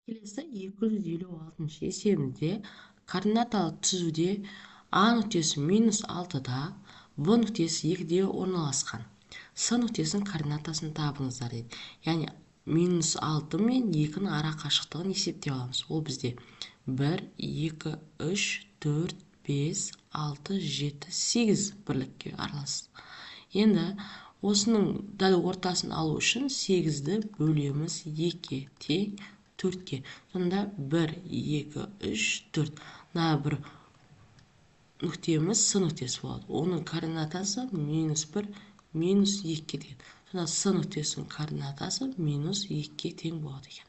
Келесі 256 есебінде координаталы түзуде А нүктесі -6-да, В нүктесі 2-де орналасқан. С нүктесінің координатасын табыңыздар дейді. Яғни -6 мен 2-ның ара қашықтығын есептей аламыз. Ол бізде 1, 2, 3, 4, 5, 6, 7, 8 бірлікке аралас. Енді осының дәл ортасын алу үшін 8-ді бөлеміз 2-ге тең 4-ке. Сонда 1, 2, 3, 4. Мына бір нүктеміз С нүктесі болады. Оның координатасы -1, -2-ге деген. Сонда С нүктесінің координатасы -2-ге тең болады екен.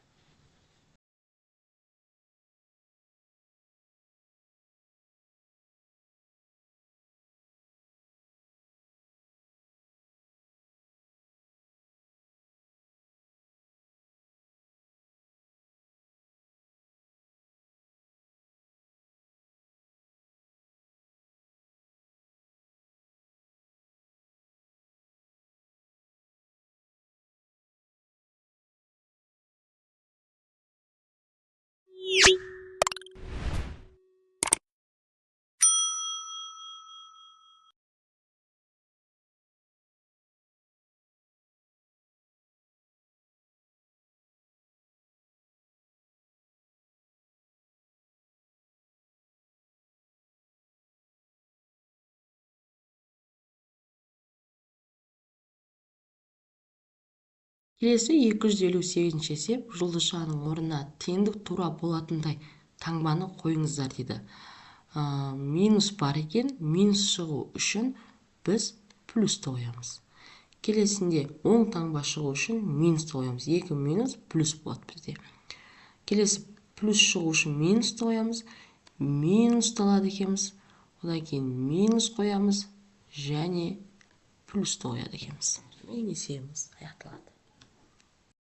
Келесі 258 есеп, жұлдызшаның орнына теңдік тура болатындай таңбаны қойыңыздар дейді. Минус бар екен, минус шығу үшін біз плюсті қоямыз. Келесінде оң таңба шығу үшін минусты қоямыз. 2 минус плюс болады бізде. Келесі плюс шығу үшін минусты қоямыз. Минусты алады екенбіз. Одан кейін минус қоямыз және плюсті қояды екенбіз. Есебіміз аяқталады.